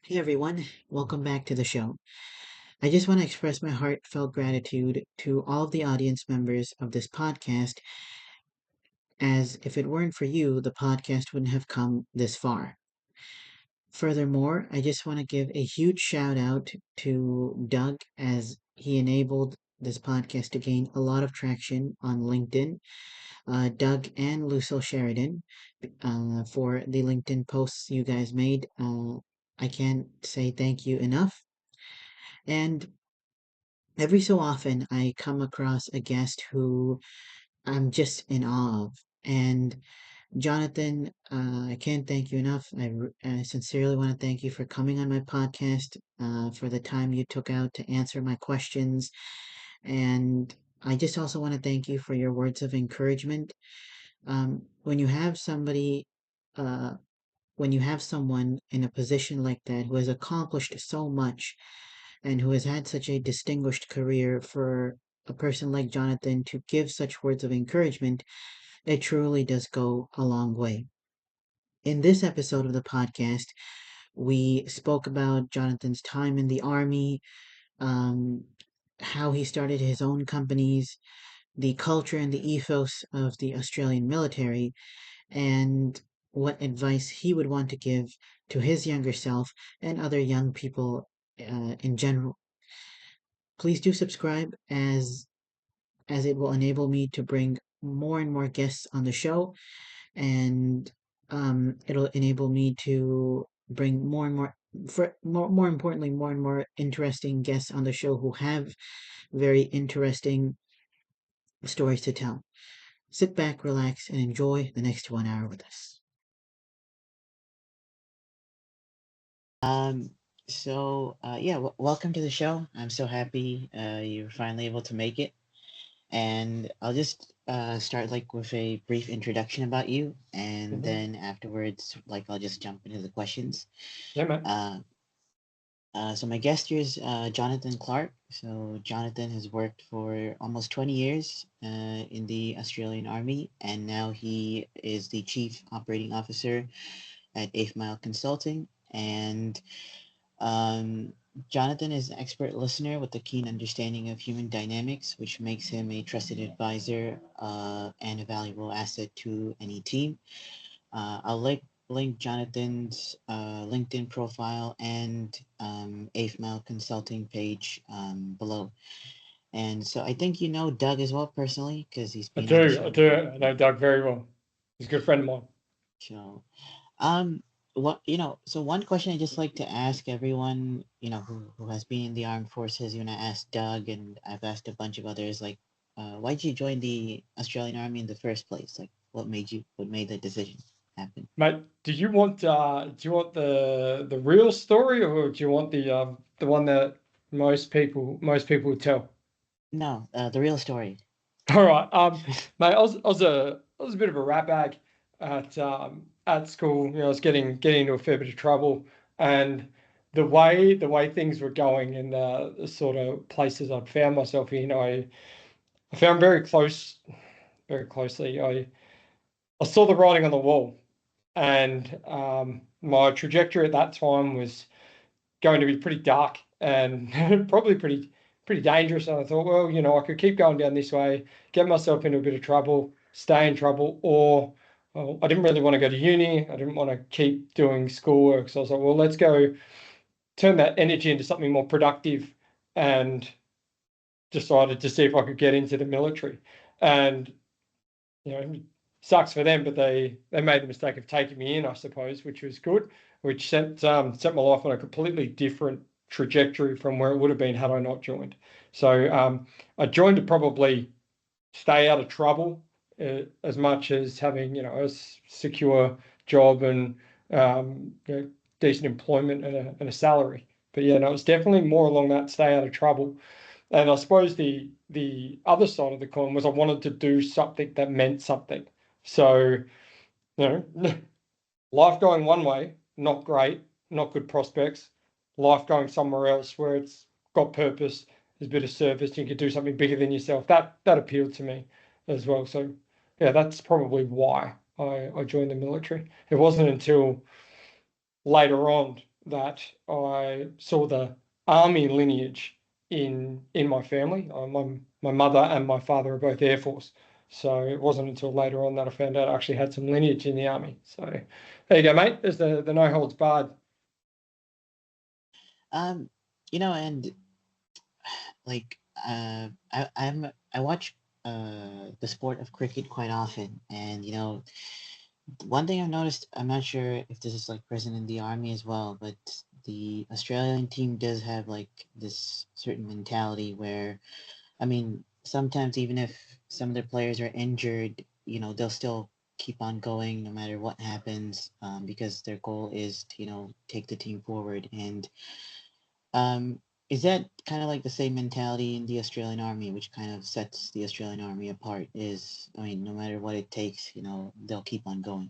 Hey everyone, welcome back to the show. I just want to express my heartfelt gratitude to all of the audience members of this podcast, as if it weren't for you, the podcast wouldn't have come this far. Furthermore, I just want to give a huge shout out to Doug as he enabled this podcast to gain a lot of traction on LinkedIn. Doug and Lucille Sheridan for the LinkedIn posts you guys made. I can't say thank you enough. And every so often, I come across a guest who I'm just in awe of. And Jonathan, I can't thank you enough. I sincerely want to thank you for coming on my podcast, for the time you took out to answer my questions. And I just also want to thank you for your words of encouragement. When you have uh, when you have someone in a position like that who has accomplished so much and who has had such a distinguished career, for a person like Jonathan to give such words of encouragement, it truly does go a long way. In this episode of the podcast, we spoke about Jonathan's time in the army, um, how he started his own companies, the culture and the ethos of the Australian military, and what advice he would want to give to his younger self and other young people in general. Please do subscribe as it will enable me to bring more and more guests on the show, and it'll enable me to bring more and more, for more importantly, more and more interesting guests on the show who have very interesting stories to tell. Sit back, relax, and enjoy the next 1 hour with us. Um, welcome to the show. I'm so happy you're finally able to make it. And I'll just start like with a brief introduction about you, and then afterwards, like I'll just jump into the questions. Yeah, man. Uh, so my guest here is Jonathan Clark. So Jonathan has worked for almost 20 years in the Australian Army, and now he is the Chief Operating Officer at 8th Mile Consulting. And um, Jonathan is an expert listener with a keen understanding of human dynamics, which makes him a trusted advisor and a valuable asset to any team. I'll link Jonathan's LinkedIn profile and 8th Mile Consulting page below. And so I think you know Doug as well personally because he's I been on the do. I show do. before. I know Doug very well. He's a good friend of mine. So, um, so one question I just like to ask everyone, who has been in the armed forces, I asked Doug and I've asked a bunch of others, like, why did you join the Australian Army in the first place? Like, what made the decision happen? Mate, do you want the real story, or do you want the one that most people would tell? No, the real story. All right. Mate, I was a bit of a rat bag at school. You know, I was getting into a fair bit of trouble, and the way things were going and the sort of places I'd found myself in, I found very closely. I saw the writing on the wall, and my trajectory at that time was going to be pretty dark and probably pretty dangerous. And I thought, well, I could keep going down this way, get myself into a bit of trouble, stay in trouble, or well, I didn't really want to go to uni. I didn't want to keep doing schoolwork, so I was like, well, let's go turn that energy into something more productive, and decided to see if I could get into the military. And sucks for them, but they made the mistake of taking me in, I suppose, which was good, which set my life on a completely different trajectory from where it would have been had I not joined. So I joined to probably stay out of trouble, as much as having a secure job and decent employment and a salary. But yeah, no, it's definitely more along that stay out of trouble. And I suppose the other side of the coin was I wanted to do something that meant something. So, you know, life going one way, not great, not good prospects. Life going somewhere else where it's got purpose, there's a bit of service, you could do something bigger than yourself. That appealed to me as well. So, yeah, that's probably why I joined the military. It wasn't until later on that I saw the army lineage in my family. My mother and my father are both Air Force, so it wasn't until later on that I found out I actually had some lineage in the army. So there you go, mate. There's the no holds barred. Um, and like I watch the sport of cricket quite often, and one thing I've noticed, I'm not sure if this is like present in the army as well, but the Australian team does have like this certain mentality where, I mean, sometimes even if some of their players are injured, they'll still keep on going no matter what happens, because their goal is to, take the team forward. And um, is that kind of like the same mentality in the Australian Army, which kind of sets the Australian Army apart? Is, I mean, no matter what it takes, they'll keep on going.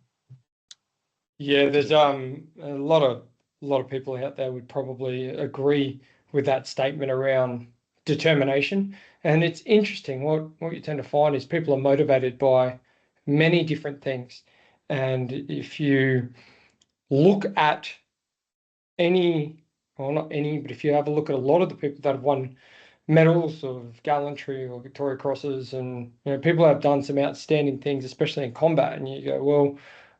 Yeah, there's a lot of people out there would probably agree with that statement around determination. And it's interesting, what you tend to find is people are motivated by many different things. And if you look at any, well, not any, but if you have a look at a lot of the people that have won medals of gallantry or Victoria Crosses, and people have done some outstanding things, especially in combat, and you go, well,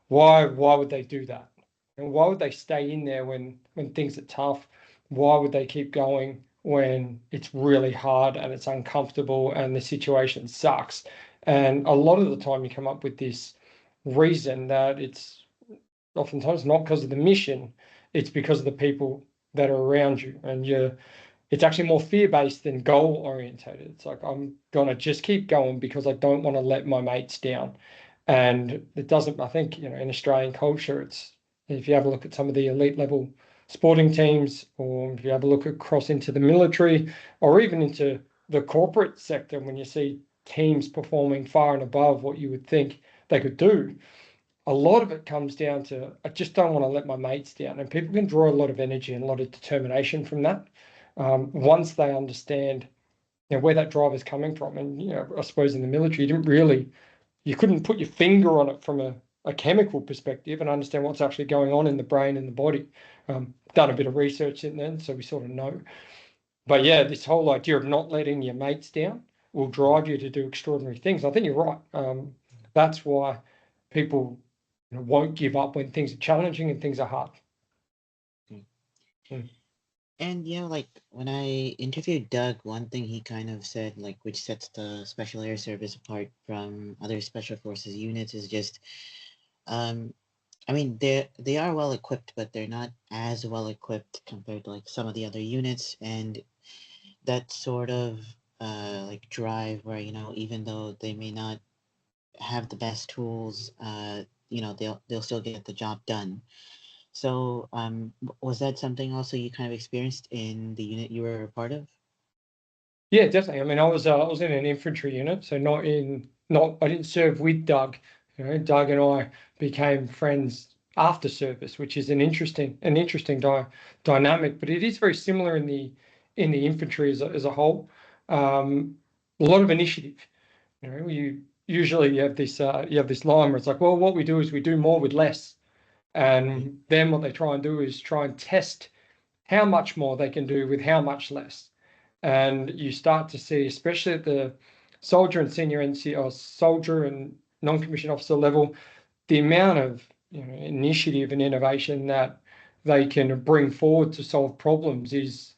why would they do that? And why would they stay in there when things are tough? Why would they keep going when it's really hard and it's uncomfortable and the situation sucks? And a lot of the time you come up with this reason that it's oftentimes not because of the mission, it's because of the people that are around you. And it's actually more fear-based than goal-orientated. It's like, I'm gonna just keep going because I don't want to let my mates down. And it doesn't, I think, in Australian culture, it's, if you have a look at some of the elite level sporting teams, or if you have a look across into the military, or even into the corporate sector, when you see teams performing far and above what you would think they could do, a lot of it comes down to, I just don't want to let my mates down. And people can draw a lot of energy and a lot of determination from that, once they understand where that drive is coming from. And I suppose in the military, you couldn't put your finger on it from a chemical perspective and understand what's actually going on in the brain and the body. Done a bit of research in then, so we sort of know. But yeah, this whole idea of not letting your mates down will drive you to do extraordinary things. I think you're right. That's why people won't give up when things are challenging and things are hard. Mm. Mm. And like when I interviewed Doug, one thing he kind of said, like, which sets the Special Air Service apart from other Special Forces units, is just, um, I mean, they are well equipped, but they're not as well equipped compared to like some of the other units, and that sort of like drive where even though they may not have the best tools, they'll still get the job done. So, was that something also you kind of experienced in the unit you were a part of? Yeah, definitely. I mean, I was in an infantry unit, so not I didn't serve with Doug. Doug and I became friends after service, which is an interesting dynamic. But it is very similar in the infantry as a whole. A lot of initiative. You usually you have this line where it's like, well, what we do is we do more with less, Mm. and then what they try and do is try and test how much more they can do with how much less. And you start to see, especially at the soldier and senior NC or soldier and non-commissioned officer level, the amount of initiative and innovation that they can bring forward to solve problems is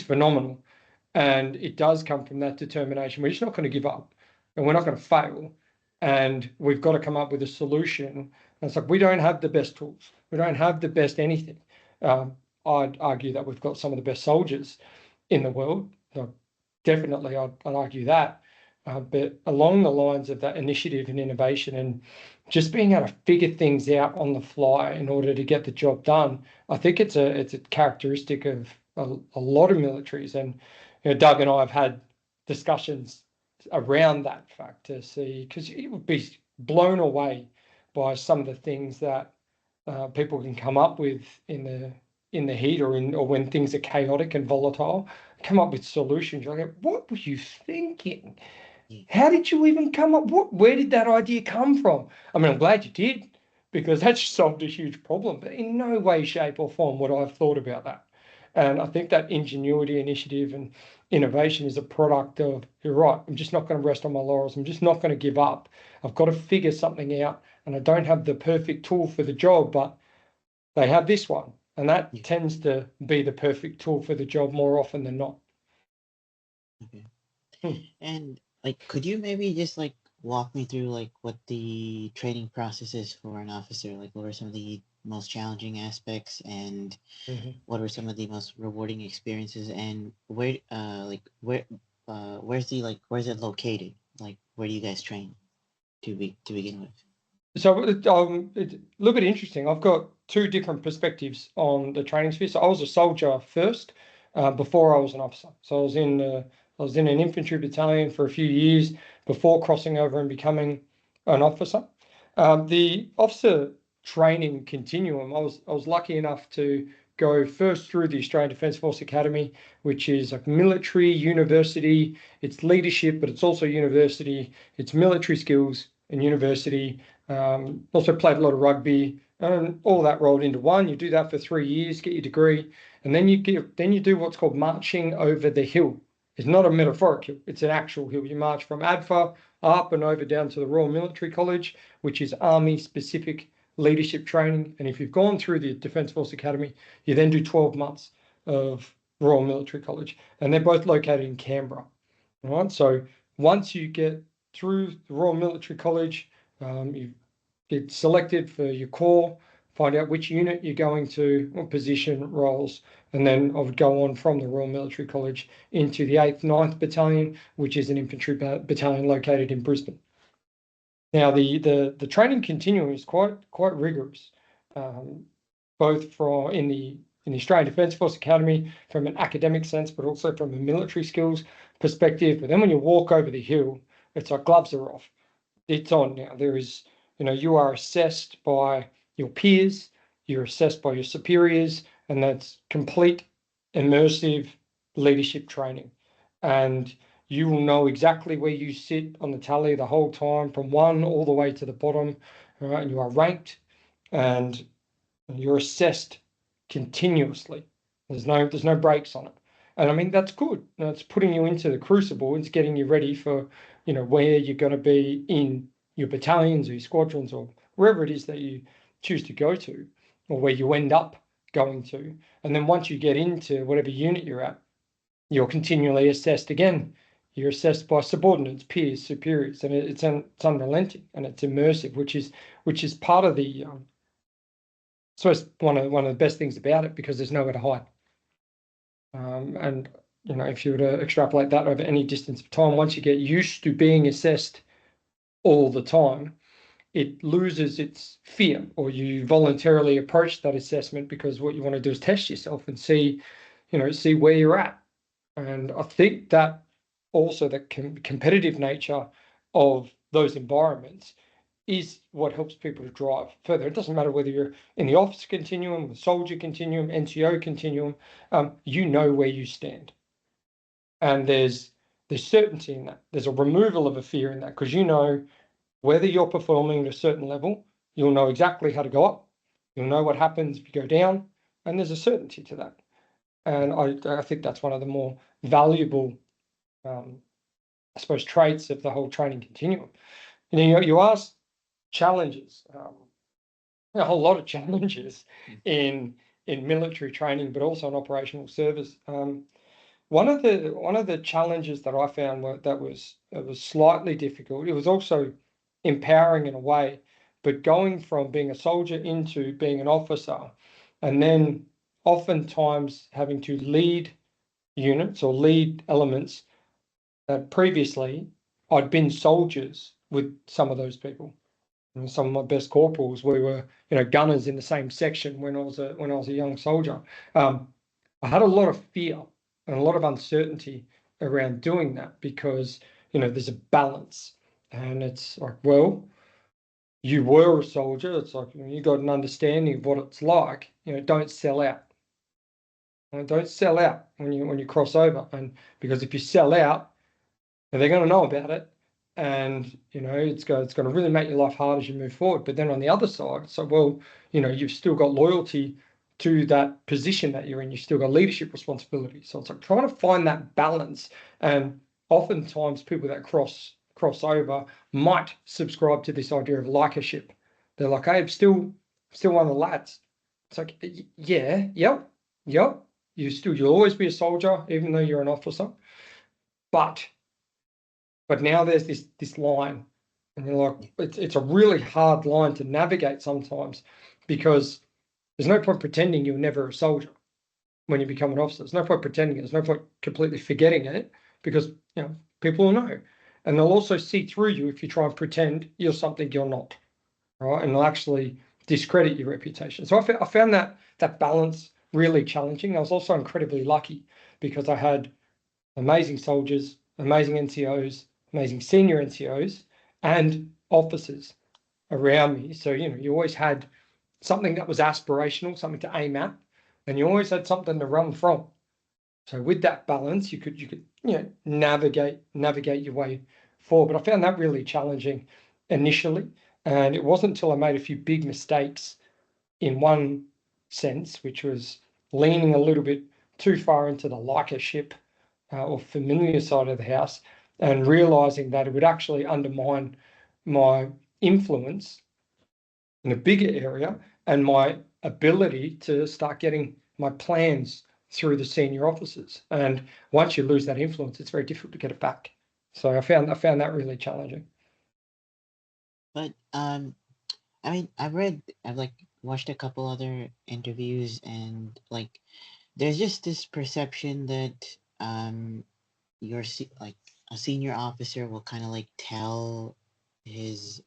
phenomenal. And it does come from that determination. We're just not going to give up and we're not going to fail. And we've got to come up with a solution. And it's like, we don't have the best tools. We don't have the best anything. I'd argue that we've got some of the best soldiers in the world. So definitely, I'd argue that. But along the lines of that initiative and innovation and just being able to figure things out on the fly in order to get the job done, I think it's a characteristic of a lot of militaries. And Doug and I have had discussions around that fact to see, because you would be blown away by some of the things that people can come up with in the heat or when things are chaotic and volatile, come up with solutions. You're like, what were you thinking? Yeah. How did you even come up? Where did that idea come from? I mean, I'm glad you did, because that solved a huge problem. But in no way, shape, or form would I have thought about that. And I think that ingenuity, initiative, and innovation is a product of, you're right, I'm just not going to rest on my laurels. I'm just not going to give up. I've got to figure something out, and I don't have the perfect tool for the job, but they have this one. And that Yeah. tends to be the perfect tool for the job more often than not. Okay. Hmm. And like, could you maybe just like walk me through like what the training process is for an officer? Like, what are some of the most challenging aspects, and Mhm. what were some of the most rewarding experiences? And where's it located? Like, where do you guys train to begin with? So it's a little bit interesting. I've got two different perspectives on the training sphere. So I was a soldier first, before I was an officer. So I was in an infantry battalion for a few years before crossing over and becoming an officer. The officer training continuum, I was lucky enough to go first through the Australian Defence Force Academy, which is like military university. It's leadership, but it's also university. It's military skills and university. Also played a lot of rugby, and all that rolled into one. You do that for 3 years, get your degree, and then you do what's called marching over the hill. It's not a metaphoric hill; it's an actual hill. You march from ADFA up and over down to the Royal Military College, which is Army specific leadership training. And if you've gone through the Defence Force Academy, you then do 12 months of Royal Military College, and they're both located in Canberra. All right, so once you get through the Royal Military College, you get selected for your corps, find out which unit you're going to, what position, roles, and then I would go on from the Royal Military College into the 8th, 9th Battalion, which is an infantry battalion located in Brisbane. Now, the training continuum is quite rigorous, both from in the Australian Defence Force Academy from an academic sense, but also from a military skills perspective. But then when you walk over the hill, it's like gloves are off. It's on now. There is, you are assessed by your peers, you're assessed by your superiors, and that's complete immersive leadership training. And you will know exactly where you sit on the tally the whole time, from one all the way to the bottom. All right, and you are ranked and you're assessed continuously. There's no breaks on it. And I mean that's good. It's putting you into the crucible. It's getting you ready for, where you're going to be in your battalions or your squadrons or wherever it is that you choose to go to, or where you end up going to. And then once you get into whatever unit you're at, you're continually assessed again. You're assessed by subordinates, peers, superiors, and it's unrelenting and it's immersive, which is part of the so it's one of the best things about it, because there's nowhere to hide. And if you were to extrapolate that over any distance of time, once you get used to being assessed all the time, it loses its fear, or you voluntarily approach that assessment because what you want to do is test yourself and see where you're at. And I think that also the competitive nature of those environments is what helps people to drive further. It doesn't matter whether you're in the officer continuum, the soldier continuum, NCO continuum, you know where you stand. And there's certainty in that. There's a removal of a fear in that, because whether you're performing at a certain level, you'll know exactly how to go up. You'll know what happens if you go down, and there's a certainty to that. And I think that's one of the more valuable, I suppose, traits of the whole training continuum. You ask challenges, a whole lot of challenges in military training, but also in operational service. One of the challenges that I found that was slightly difficult. It was also empowering in a way, but going from being a soldier into being an officer, and then oftentimes having to lead units or lead elements that previously I'd been soldiers with some of those people. And some of my best corporals, we were, gunners in the same section when I was a young soldier. I had a lot of fear and a lot of uncertainty around doing that, because there's a balance, and it's like, well, you were a soldier. It's like you got an understanding of what it's like. Don't sell out. Don't sell out when you cross over, and because if you sell out, they're going to know about it, and it's going to really make your life hard as you move forward. But then on the other side, so well, you've still got loyalty to that position that you're in. You've still got leadership responsibility. So it's like trying to find that balance. And oftentimes people that cross over might subscribe to this idea of likership. They're like, hey, I'm still one of the lads. It's like, yeah, yep. You'll always be a soldier, even though you're an officer. But now there's this line, and you're like, it's a really hard line to navigate sometimes, because there's no point pretending you're never a soldier when you become an officer. There's no point pretending it. There's no point completely forgetting it, because people will know, and they'll also see through you if you try and pretend you're something you're not, right? And they'll actually discredit your reputation. So I found that balance really challenging. I was also incredibly lucky because I had amazing soldiers, amazing NCOs, amazing senior NCOs, and officers around me. So, you always had something that was aspirational, something to aim at, and you always had something to run from. So with that balance, you could navigate your way forward. But I found that really challenging initially, and it wasn't until I made a few big mistakes in one sense, which was leaning a little bit too far into the likership or familiar side of the house, and realizing that it would actually undermine my influence in a bigger area and my ability to start getting my plans through the senior officers. And once you lose that influence, it's very difficult to get it back. So I found that really challenging. But I mean, I've like watched a couple other interviews, and like, there's just this perception that like a senior officer will kind of like tell his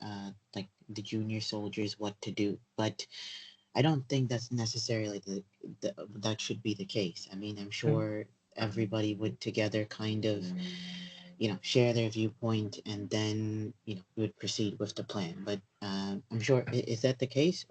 like the junior soldiers what to do, but I don't think that's necessarily that should be the case. I mean, I'm sure everybody would together kind of share their viewpoint, and then would proceed with the plan. But I'm sure, is that the case,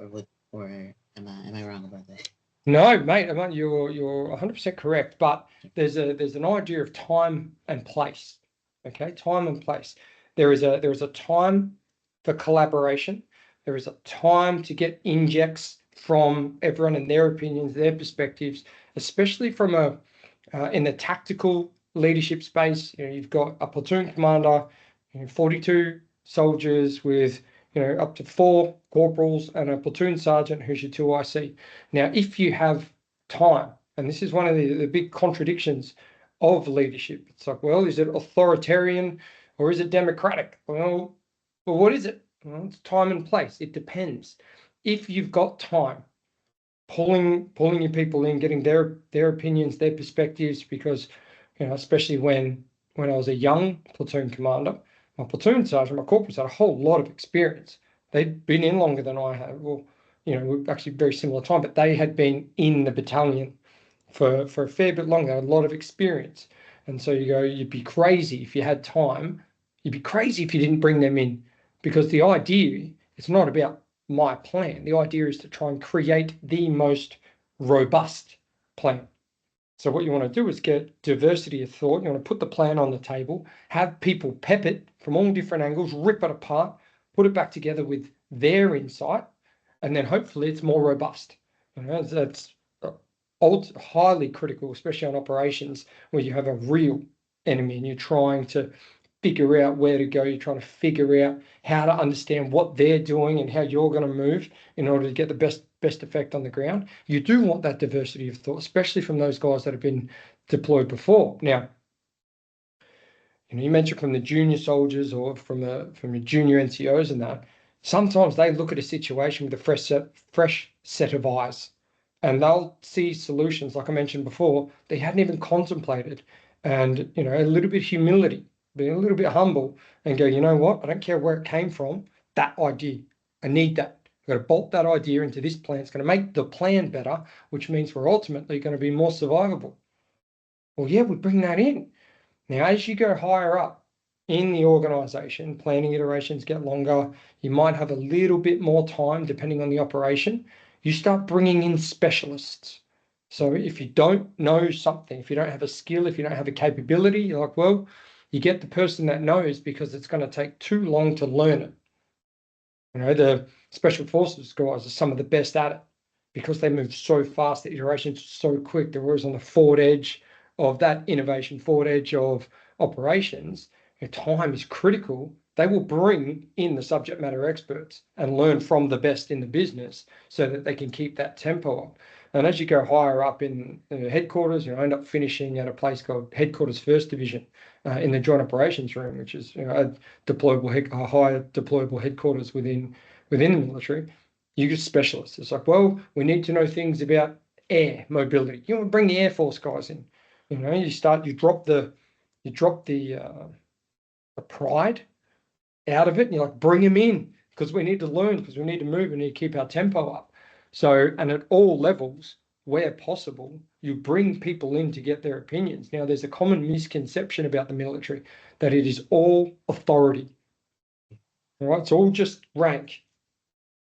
or am I wrong about that? No, mate, you're 100% correct. But there's an idea of time and place. Okay, time and place. There is a time for collaboration. There is a time to get injects from everyone and their opinions, their perspectives, especially from in the tactical leadership space. You've got a platoon commander, 42 soldiers with up to 4 corporals and a platoon sergeant who's your 2IC. Now, if you have time, and this is one of the big contradictions of leadership, it's like, well, is it authoritarian or is it democratic? Well, what is it? Well, it's time and place. It depends. If you've got time, pulling your people in, getting their opinions, their perspectives, because especially when I was a young platoon commander, my platoon sergeant, my corporals had a whole lot of experience. They'd been in longer than I have. Well, we're actually very similar time, but they had been in the battalion for a fair bit longer, had a lot of experience. And so you'd be crazy if you had time. You'd be crazy if you didn't bring them in, because the idea, it's not about my plan. The idea is to try and create the most robust plan. So what you want to do is get diversity of thought. You want to put the plan on the table, have people pep it from all different angles, rip it apart, put it back together with their insight, and then hopefully it's more robust. That's highly critical, especially on operations where you have a real enemy and you're trying to figure out where to go. You're trying to figure out how to understand what they're doing and how you're going to move in order to get the best effect on the ground. You do want that diversity of thought, especially from those guys that have been deployed before. Now, you mentioned from the junior soldiers or from the junior NCOs and that, sometimes they look at a situation with a fresh set of eyes, and they'll see solutions, like I mentioned before, they hadn't even contemplated. And a little bit of humility, being a little bit humble, and go, you know what? I don't care where it came from. That idea, I need that. I've got to bolt that idea into this plan. It's going to make the plan better, which means we're ultimately going to be more survivable. Well, yeah, we bring that in. Now, as you go higher up in the organization, planning iterations get longer. You might have a little bit more time depending on the operation. You start bringing in specialists. So if you don't know something, if you don't have a skill, if you don't have a capability, you're like, well, You get the person that knows because it's going to take too long to learn it. The special forces guys are some of the best at it because they move so fast, the iterations are so quick. They're always on the forward edge of that innovation, forward edge of operations. Time is critical. They will bring in the subject matter experts and learn from the best in the business so that they can keep that tempo up. And as you go higher up in headquarters, end up finishing at a place called Headquarters First Division in the Joint Operations Room, which is a higher deployable headquarters within the military. You get specialists. It's like, well, we need to know things about air mobility. You want to bring the Air Force guys in. You drop the pride out of it, and you're like, bring them in because we need to learn, because we need to move, we need to keep our tempo up. So, and at all levels, where possible, you bring people in to get their opinions. Now, there's a common misconception about the military that it is all authority. All right, it's all just rank.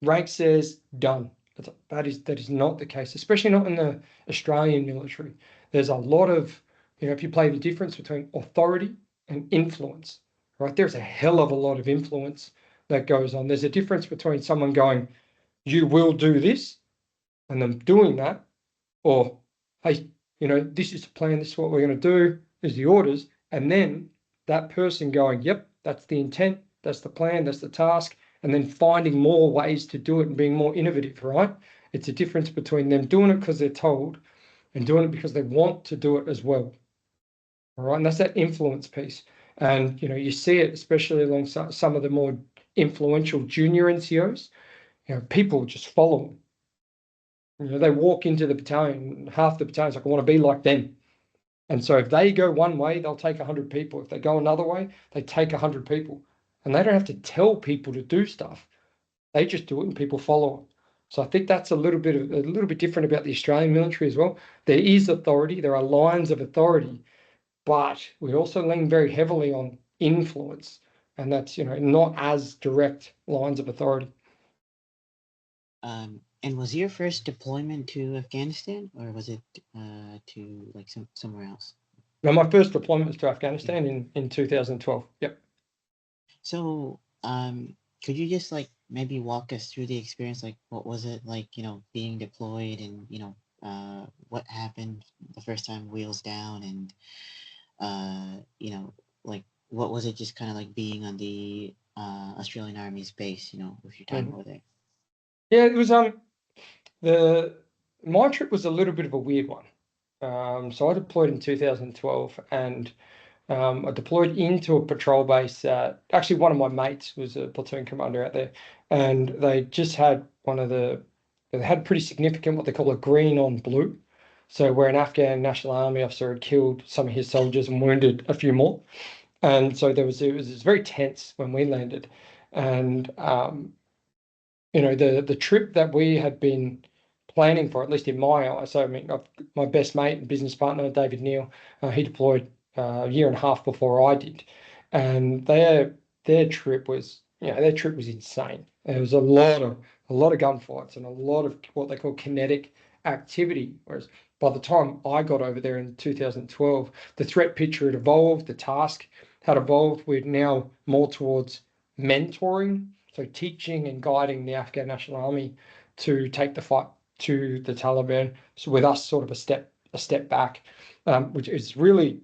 Rank says done. That is not the case, especially not in the Australian military. There's a lot of, if you play the difference between authority and influence, right? There's a hell of a lot of influence that goes on. There's a difference between someone going, you will do this, and them doing that, or, hey, this is the plan, this is what we're going to do, is the orders, and then that person going, yep, that's the intent, that's the plan, that's the task, and then finding more ways to do it and being more innovative, right? It's a difference between them doing it because they're told and doing it because they want to do it as well. All right, and that's that influence piece. And you see it especially alongside some of the more influential junior NCOs. People just follow them. They walk into the battalion, half the battalion's like, I want to be like them. And so if they go one way, they'll take 100 people. If they go another way, they take 100 people. And they don't have to tell people to do stuff. They just do it and people follow it. So I think that's a little bit different about the Australian military as well. There is authority, there are lines of authority, but we also lean very heavily on influence. And that's, not as direct lines of authority. And was your first deployment to Afghanistan, or was it to like somewhere else? Now, my first deployment was to Afghanistan in 2012. Yep. So, could you just like maybe walk us through the experience? Like, what was it like, being deployed, and what happened the first time wheels down, and like what was it just kind of like being on the Australian Army's base, with your time over there? Yeah, it was my trip was a little bit of a weird one. So I deployed in 2012, and I deployed into a patrol base. Actually, one of my mates was a platoon commander out there, and they just had they had pretty significant what they call a green on blue. So where an Afghan National Army officer had killed some of his soldiers and wounded a few more. And so it was very tense when we landed. And the trip that we had been planning for, at least in my eyes. So, I mean, my best mate and business partner, David Neal, he deployed a year and a half before I did, and their trip was insane. There was a lot of gunfights and a lot of what they call kinetic activity. Whereas by the time I got over there in 2012, the threat picture had evolved, the task had evolved. We're now more towards mentoring, so teaching and guiding the Afghan National Army to take the fight to the Taliban. So with us sort of a step back, which is really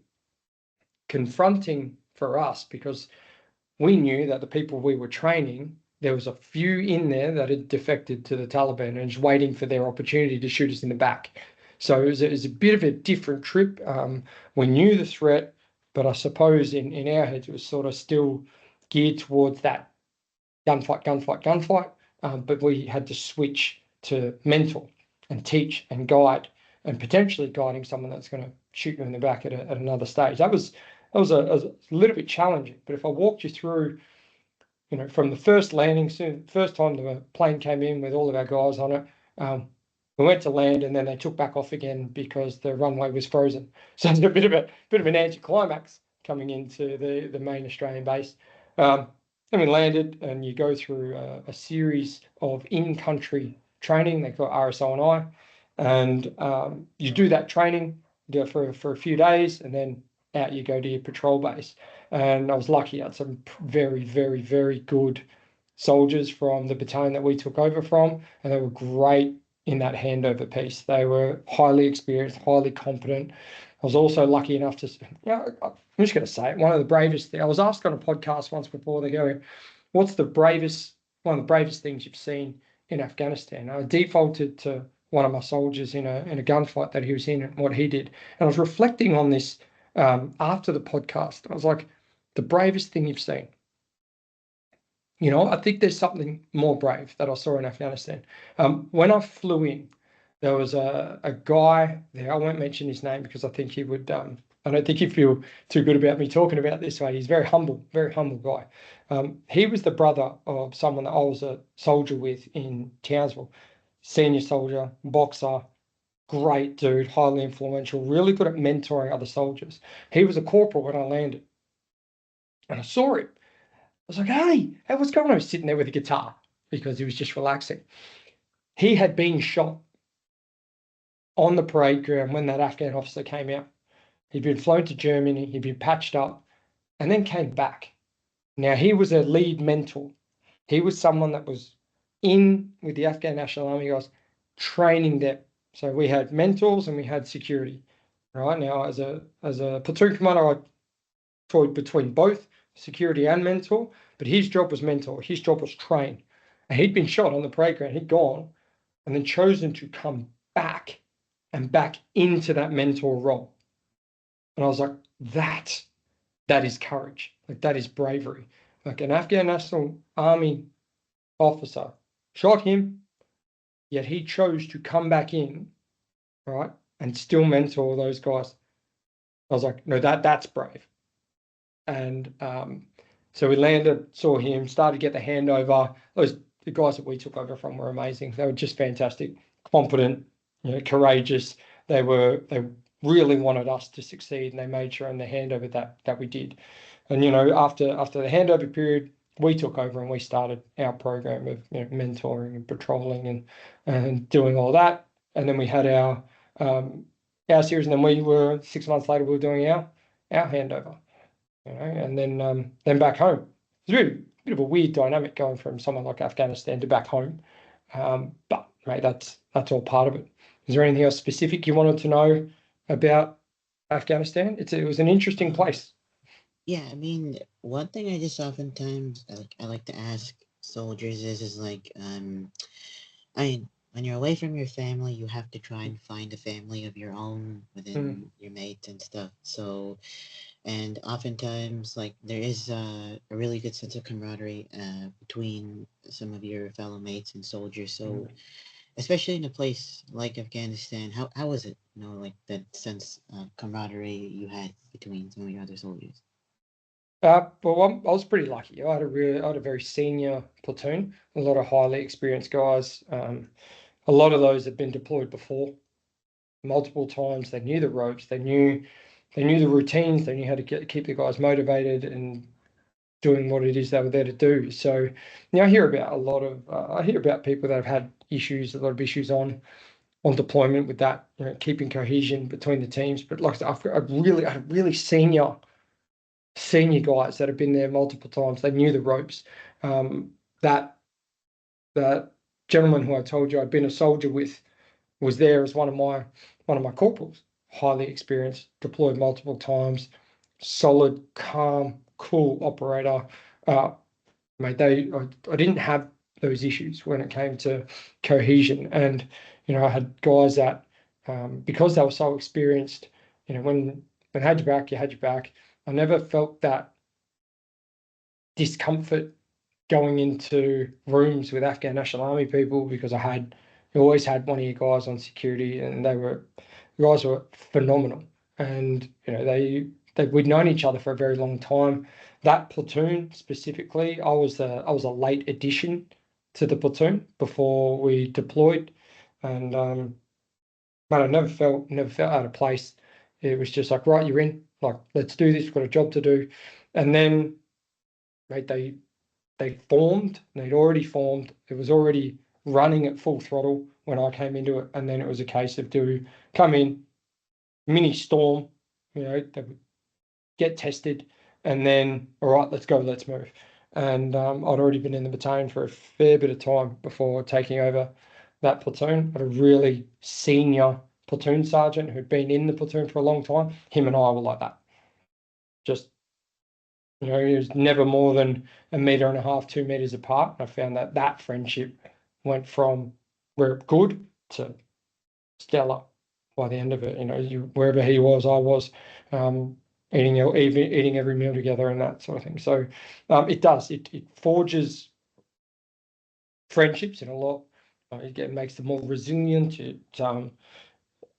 confronting for us because we knew that the people we were training, there was a few in there that had defected to the Taliban and just waiting for their opportunity to shoot us in the back. So it was a bit of a different trip. We knew the threat, but I suppose in our heads it was sort of still geared towards that gunfight. But we had to switch to mentor and teach and guide, and potentially guiding someone that's going to shoot you in the back at another stage. That was a little bit challenging. But if I walked you through, from the first landing, first time the plane came in with all of our guys on it, we went to land and then they took back off again because the runway was frozen. So it's a bit of an anticlimax coming into the main Australian base. Then we landed, and you go through a series of in-country training. They call it RSO&I, and you do that training, do it for a few days, and then out you go to your patrol base. and I was lucky. I had some very, very, very good soldiers from the battalion that we took over from, and they were great in that handover piece. They were highly experienced, highly competent. I was also lucky enough to, I'm just going to say it, one of the bravest things. I was asked on a podcast once before, they go, what's one of the bravest things you've seen in Afghanistan? I defaulted to one of my soldiers in a gunfight that he was in and what he did. And I was reflecting on this after the podcast. I was like, the bravest thing you've seen. I think there's something more brave that I saw in Afghanistan. When I flew in, there was a guy there. I won't mention his name because I think he would. I don't think he'd feel too good about me talking about this way. He's very humble guy. He was the brother of someone that I was a soldier with in Townsville, senior soldier, boxer, great dude, highly influential, really good at mentoring other soldiers. He was a corporal when I landed, and I saw him. I was like, hey, what's going on? He was sitting there with a guitar because he was just relaxing. He had been shot on the parade ground when that Afghan officer came out. He'd been flown to Germany, he'd been patched up, and then came back. Now, he was a lead mentor. He was someone that was in with the Afghan National Army guys, training them. So we had mentors and we had security. Right now, as a platoon commander, I toyed between both security and mentor, but his job was mentor. His job was train. And he'd been shot on the parade ground. He'd gone and then chosen to come back and back into that mentor role. And I was like, that is courage. Like, that is bravery. Like, an Afghan National Army officer shot him, yet he chose to come back in, right, and still mentor those guys. I was like, no, that's brave. And so we landed, saw him, started to get the handover. The guys that we took over from were amazing. They were just fantastic, competent, courageous. They really wanted us to succeed, and they made sure in the handover that we did. And after the handover period, we took over and we started our program of mentoring and patrolling and doing all that. And then we had our series, and then we were 6 months later we were doing our handover. And then back home. It's really a bit of a weird dynamic going from somewhere like Afghanistan to back home. But mate, that's all part of it. Is there anything else specific you wanted to know about Afghanistan? It was an interesting place. Yeah, I mean, one thing I just oftentimes I like to ask soldiers is like, I mean, when you're away from your family, you have to try and find a family of your own Mm, within your mates and stuff. So, and oftentimes, like, there is a really good sense of camaraderie between some of your fellow mates and soldiers. So, mm. especially in a place like Afghanistan, how was it? Like that sense of camaraderie you had between some of your other soldiers. Well, I was pretty lucky. I had a very senior platoon, a lot of highly experienced guys. A lot of those had been deployed before, multiple times. They knew the ropes. They knew the routines. They knew how to keep the guys motivated and doing what it is they were there to do. So, I hear about I hear about people that have had issues, a lot of issues on deployment with that, keeping cohesion between the teams. But like I said, I had really senior guys that have been there multiple times. They knew the ropes. That that gentleman who I told you I'd been a soldier with was there as one of my corporals, highly experienced, deployed multiple times, solid, calm, cool operator. Mate, I didn't have those issues when it came to cohesion, and I had guys that because they were so experienced, when had your back, you had your back. I never felt that discomfort going into rooms with Afghan National Army people because you always had one of your guys on security, and the guys were phenomenal. And we'd known each other for a very long time. That platoon specifically, I was a late addition to the platoon before we deployed, and but I never felt out of place. It was just like, right, you're in, like, let's do this. We've got a job to do. And then, mate, they formed, they'd already formed. It was already running at full throttle when I came into it. And then it was a case of come in, mini storm, they would get tested, and then, all right, let's go, let's move. And I'd already been in the battalion for a fair bit of time before taking over that platoon. I had a really senior platoon sergeant who'd been in the platoon for a long time. Him and I were like that. Just, he was never more than 1.5 meters, 2 meters apart. I found that friendship went from where good to stellar by the end of it. Wherever he was, I was, eating every meal together and that sort of thing. So it forges friendships in a lot. It makes them more resilient.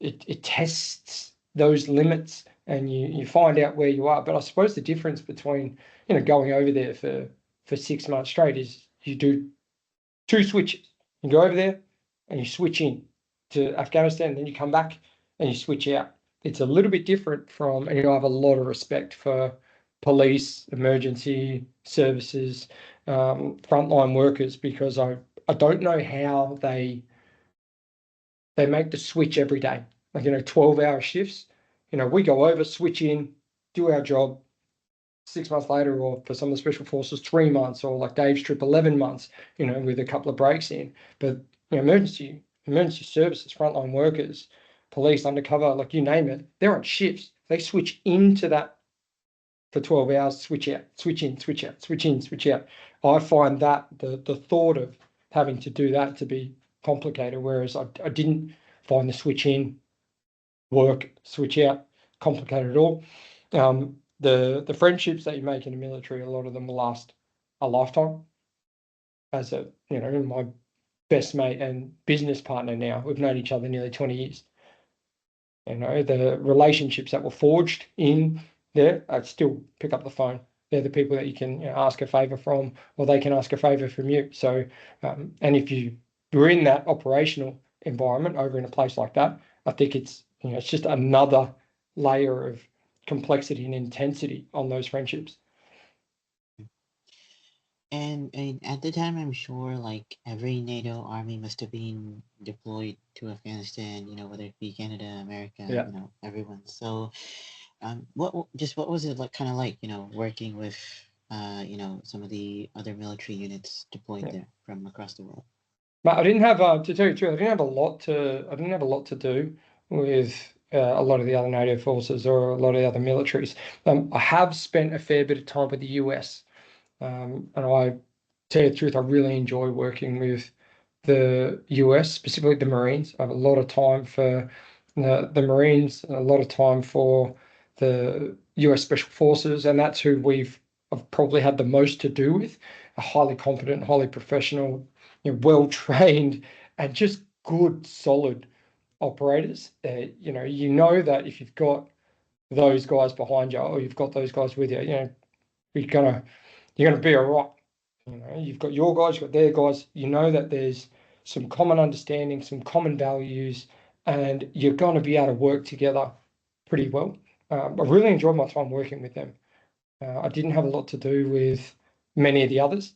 It tests those limits, and you find out where you are. But I suppose the difference between going over there for 6 months straight is you do two switches. You go over there and you switch in to Afghanistan, and then you come back and you switch out. It's a little bit different from, and I have a lot of respect for police, emergency services, frontline workers, because I don't know how they make the switch every day. Like, 12-hour shifts. We go over, switch in, do our job. 6 months later, or for some of the special forces, 3 months, or like Dave's trip, 11 months, with a couple of breaks in. But emergency services, frontline workers, police, undercover, like you name it, they're on shifts. They switch into that for 12 hours, switch out, switch in, switch out, switch in, switch out. I find that the thought of having to do that to be complicated, whereas I didn't find the switch in, work, switch out complicated at all. The friendships that you make in the military, a lot of them will last a lifetime. As my best mate and business partner now, we've known each other nearly 20 years. The relationships that were forged in there, I'd still pick up the phone. They're the people that you can ask a favor from, or they can ask a favor from you. So, and if you're in that operational environment over in a place like that, I think it's just another layer of complexity and intensity on those friendships. And at the time, I'm sure like every NATO army must have been deployed to Afghanistan, whether it be Canada, America, Yeah. everyone. So, what was it like, kind of like, working with, some of the other military units deployed Yeah. there from across the world? But I didn't have, to tell you the truth, I didn't have a lot to do with a lot of the other NATO forces or a lot of the other militaries. I have spent a fair bit of time with the US. And I tell you the truth, I really enjoy working with the US, specifically the Marines. I have a lot of time for the Marines, and a lot of time for the US Special Forces, and that's who I've probably had the most to do with. A highly competent, highly professional, well trained, and just good, solid operators. That if you've got those guys behind you, or you've got those guys with you, you're gonna be all right. You've got your guys, you've got their guys. You know that there's some common understanding, some common values, and you're going to be able to work together pretty well. I really enjoyed my time working with them. I didn't have a lot to do with many of the others,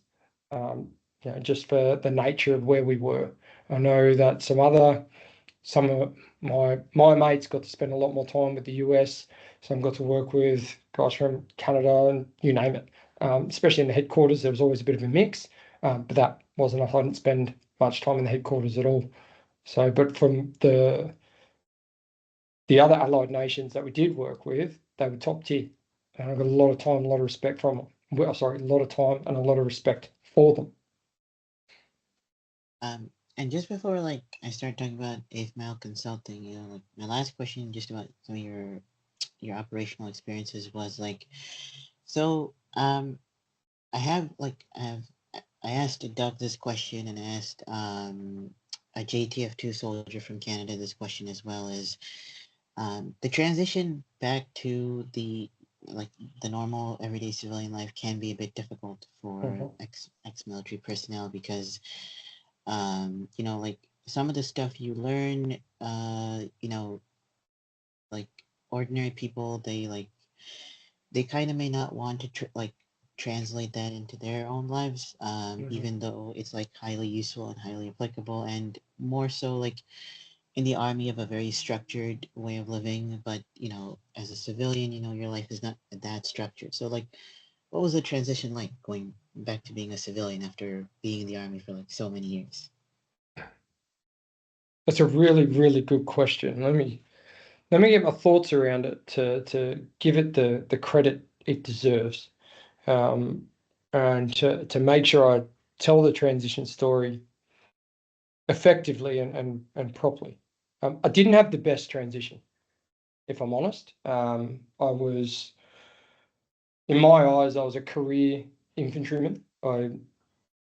just for the nature of where we were. I know that some of my mates got to spend a lot more time with the US. Some got to work with guys from Canada and you name it. Especially in the headquarters, there was always a bit of a mix, but that wasn't enough. I didn't spend much time in the headquarters at all. So, but from the other allied nations that we did work with, they were top tier, and I got a lot of time, a lot of respect from them. Well, sorry, a lot of time and a lot of respect for them. And just before like I start talking about 8th Mile Consulting, like my last question just about some of your operational experiences was like, so I asked Doug this question, and asked a JTF2 soldier from Canada this question as well, is the transition back to the normal everyday civilian life can be a bit difficult for Mhm. ex military personnel, because like some of the stuff you learn, like ordinary people, they kind of may not want to translate that into their own lives, Mhm. even though it's like highly useful and highly applicable, and more so like in the army you have a very structured way of living, but as a civilian, your life is not that structured. So like, what was the transition like going back to being a civilian after being in the army for like so many years? That's a really, really good question. Let me get my thoughts around it to give it the credit it deserves, and to make sure I tell the transition story effectively and properly. I didn't have the best transition, if I'm honest. I was, in my eyes, I was a career infantryman. I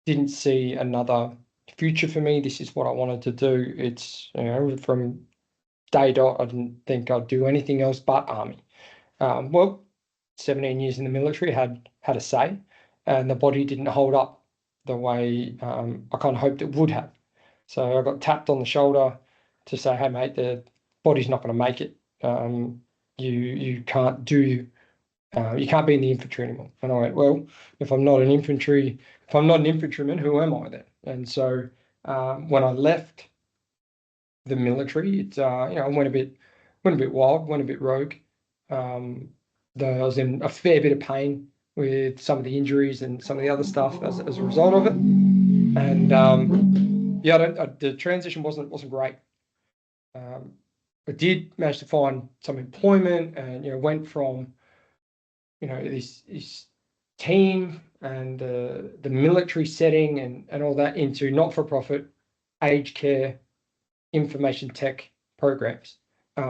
didn't see another future for me. This is what I wanted to do. It's, from day dot, I didn't think I'd do anything else but army. Well, 17 years in the military had a say, and the body didn't hold up the way I kind of hoped it would have. So I got tapped on the shoulder to say, "Hey, mate, the body's not going to make it. You can't do. You can't be in the infantry anymore." And I went, "Well, if I'm not an infantryman, who am I then?" And so when I left the military, it I went a bit wild, went a bit rogue. Though I was in a fair bit of pain with some of the injuries and some of the other stuff as a result of it. And the transition wasn't great. I did manage to find some employment, and went from this team and the military setting and all that into not-for-profit aged care information tech programs,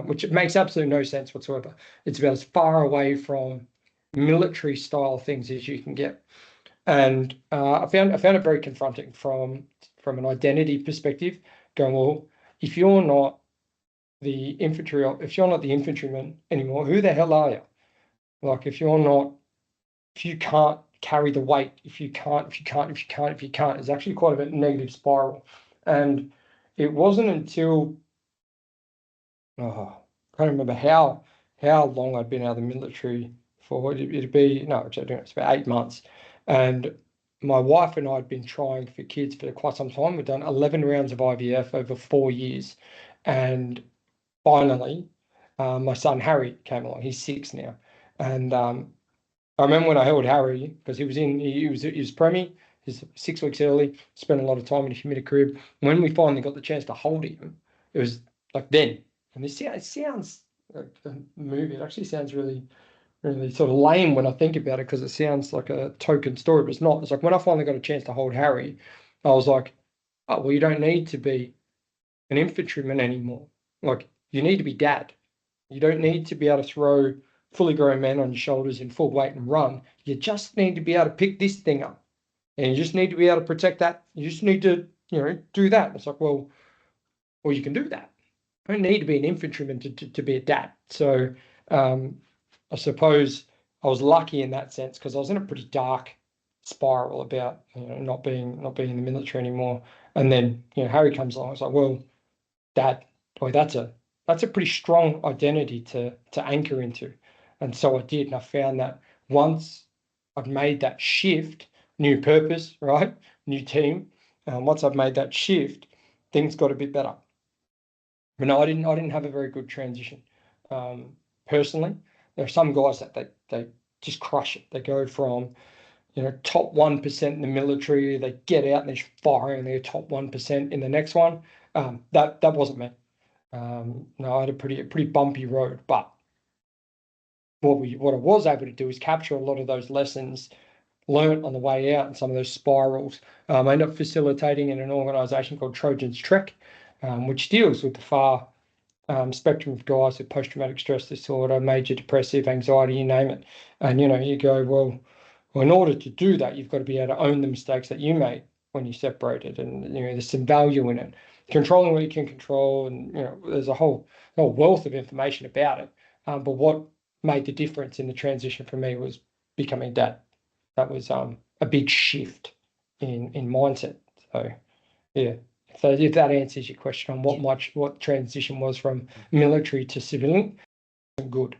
which makes absolutely no sense whatsoever. It's about as far away from military style things as you can get. And I found it very confronting from an identity perspective, going, well, if you're not the infantryman anymore, who the hell are you? Like, if you can't carry the weight, if you can't, it's actually quite a negative spiral. And it wasn't until, I can't remember how long I'd been out of the military for. It'd be, no, it's about 8 months. And my wife and I had been trying for kids for quite some time. We've done 11 rounds of IVF over 4 years. And finally, my son Harry came along. He's 6 now. And I remember when I held Harry, because he was preemie, he's 6 weeks early, spent a lot of time in a humidity crib. When we finally got the chance to hold him, it was like then. And it sounds like a movie. It actually sounds really, really sort of lame when I think about it, because it sounds like a token story, but it's not. It's like when I finally got a chance to hold Harry, I was like, oh, well, you don't need to be an infantryman anymore. Like, you need to be dad. You don't need to be able to throw fully grown men on your shoulders in full weight and run. You just need to be able to pick this thing up, and you just need to be able to protect that. You just need to, do that. It's like, well, you can do that. I don't need to be an infantryman to be a dad. So I suppose I was lucky in that sense, because I was in a pretty dark spiral about not being in the military anymore. And then Harry comes along. I was like, well, Dad, boy, that's a pretty strong identity to anchor into. And so I did, and I found that once I've made that shift, new purpose, right, new team. Once I've made that shift, things got a bit better. But no, I didn't have a very good transition. Personally, there are some guys that they just crush it. They go from top 1% in the military, they get out and they're firing their top 1% in the next one. That wasn't me. No, I had a pretty bumpy road, but what I was able to do is capture a lot of those lessons learnt on the way out and some of those spirals. I ended up facilitating in an organisation called Trojan's Trek, which deals with the far spectrum of guys with post-traumatic stress disorder, major depressive anxiety, you name it. And you go, well, in order to do that, you've got to be able to own the mistakes that you made when you separated, and there's some value in it. Controlling what you can control, and there's a whole wealth of information about it. But what made the difference in the transition for me was becoming dad. That was a big shift in mindset. So yeah. So if that answers your question on what transition was from military to civilian, good.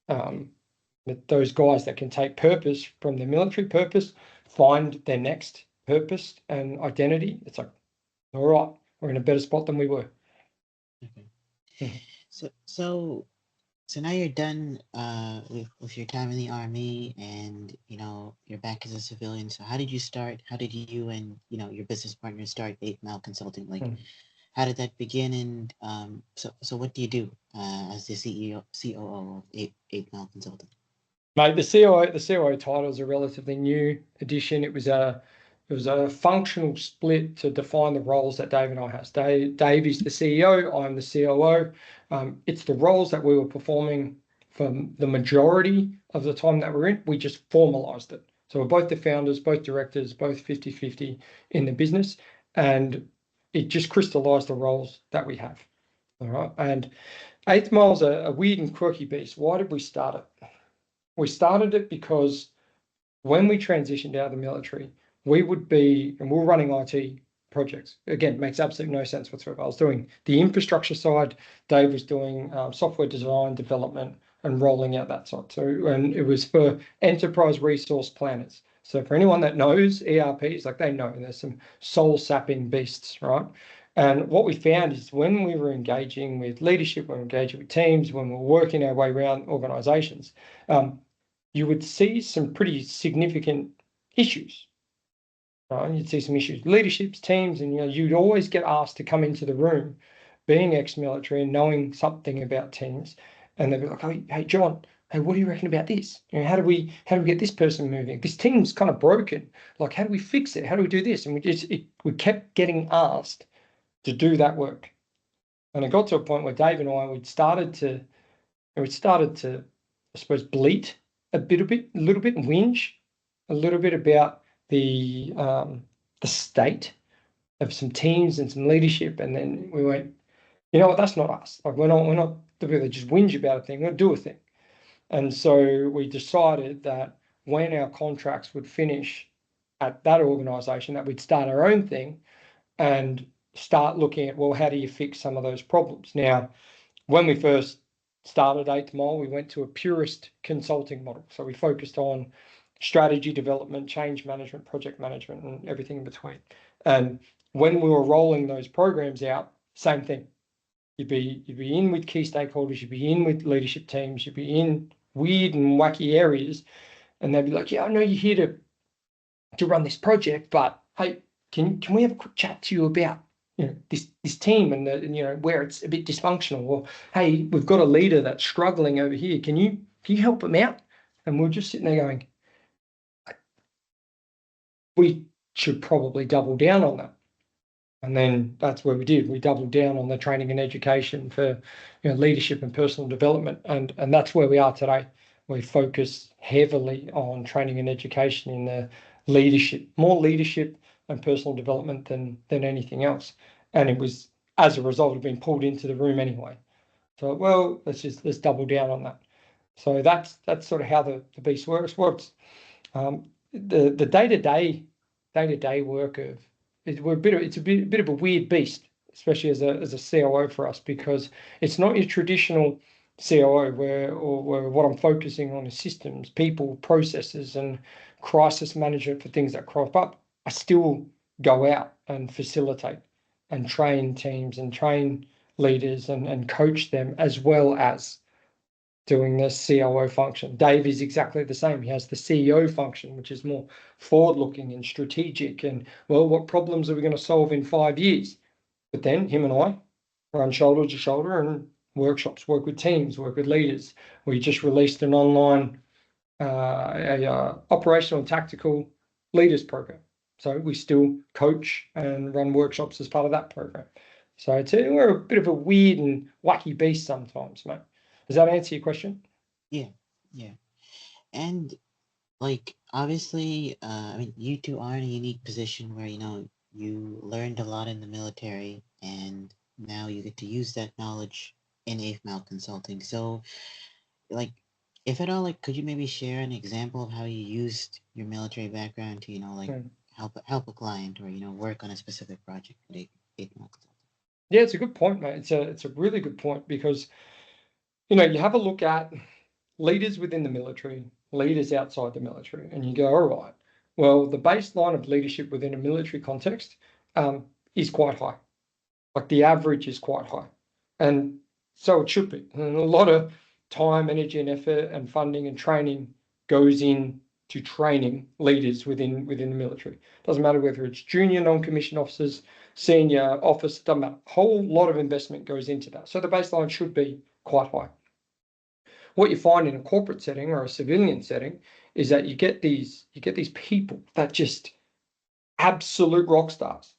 But those guys that can take purpose from the military purpose, find their next purpose and identity, it's like, all right, we're in a better spot than we were. Okay. Mhm. So now you're done with your time in the army, and you're back as a civilian. So how did you start? How did you and your business partner start 8 Mile Consulting? Like, Mhm. how did that begin? And so what do you do as the CEO COO of 8 Mile Consulting? Mate, the COO title is a relatively new addition. It was a functional split to define the roles that Dave and I has. Dave is the CEO, I'm the COO. It's the roles that we were performing for the majority of the time that we're in. We just formalized it. So we're both the founders, both directors, both 50-50 in the business, and it just crystallized the roles that we have. All right. And 8 Mile's a weird and quirky beast. Why did we start it? We started it because when we transitioned out of the military, we were running IT projects. Again, makes absolutely no sense whatsoever. I was doing the infrastructure side, Dave was doing software design, development, and rolling out that side. So, and it was for enterprise resource planners. So for anyone that knows ERPs, like they know there's some soul sapping beasts, right? And what we found is when we were engaging with leadership, when we were engaging with teams, when we were working our way around organizations, you would see some pretty significant issues. Right? You'd see some issues, leaderships, teams, and you'd always get asked to come into the room, being ex-military and knowing something about teams, and they'd be like, "Hey, John, hey, what do you reckon about this? How do we get this person moving? This team's kind of broken. Like, how do we fix it? How do we do this?" And we kept getting asked to do that work, and it got to a point where Dave and I we started to, I suppose, bleat a little bit, and whinge a little bit about the state of some teams and some leadership. And then we went, you know what, that's not us. Like we're not the people that just whinge about a thing, we're do a thing. And so we decided that when our contracts would finish at that organization, that we'd start our own thing and start looking at, well, how do you fix some of those problems? Now, when we first started 8th Mile, we went to a purist consulting model. So we focused on strategy development, change management, project management, and everything in between. And when we were rolling those programs out, same thing. You'd be in with key stakeholders, you'd be in with leadership teams, you'd be in weird and wacky areas, and they'd be like, "Yeah, I know you're here to run this project, but hey, can we have a quick chat to you about this team and where it's a bit dysfunctional, or hey, we've got a leader that's struggling over here, can you help them out?" And we're just sitting there going, we should probably double down on that. And then that's where we did. We doubled down on the training and education for leadership and personal development, and that's where we are today. We focus heavily on training and education in the more leadership and personal development than anything else. And it was as a result of being pulled into the room anyway. So well, let's double down on that. So that's sort of how the beast works. The day-to-day work of it's a bit of a weird beast, especially as a COO for us, because it's not your traditional COO where what I'm focusing on is systems, people, processes, and crisis management for things that crop up. I still go out and facilitate and train teams and train leaders and coach them, as well as doing the COO function. Dave is exactly the same. He has the CEO function, which is more forward-looking and strategic, and well, what problems are we going to solve in 5 years? But then him and I run shoulder to shoulder and workshops, work with teams, work with leaders. We just released an online operational and tactical leaders program. So we still coach and run workshops as part of that program. So we're a bit of a weird and wacky beast sometimes, mate. Does that answer your question? Yeah, yeah. And like obviously, I mean, you two are in a unique position where you learned a lot in the military, and now you get to use that knowledge in 8 Mile Consulting. So, like, if at all, like, could you maybe share an example of how you used your military background to like Mm. help a client, or work on a specific project at 8 Mile Consulting? Yeah, it's a good point, mate. It's a really good point, because you have a look at leaders within the military, leaders outside the military, and you go, all right, well, the baseline of leadership within a military context is quite high. Like the average is quite high. And so it should be. And a lot of time, energy, and effort, and funding and training goes in to training leaders within the military. Doesn't matter whether it's junior non-commissioned officers, senior officers, doesn't matter. A whole lot of investment goes into that. So the baseline should be quite high. What you find in a corporate setting or a civilian setting is that you get these people that just absolute rock stars.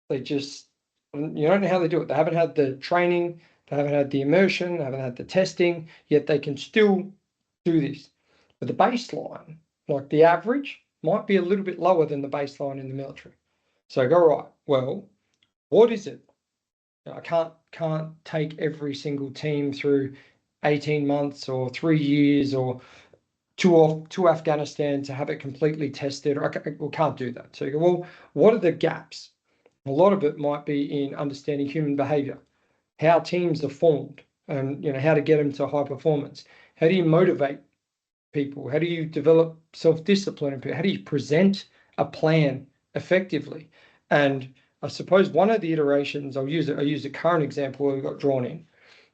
They just, you don't know how they do it. They haven't had the training, they haven't had the immersion, they haven't had the testing, yet they can still do this. But the baseline, like the average, might be a little bit lower than the baseline in the military. So I go, right, well, what is it? I can't take every single team through 18 months or 3 years or to Afghanistan to have it completely tested. We can't do that. So you go, well, what are the gaps? A lot of it might be in understanding human behavior, how teams are formed, and how to get them to high performance. How do you motivate people? How do you develop self-discipline? How do you present a plan effectively? And I suppose one of the iterations, I'll use a current example where we got drawn in.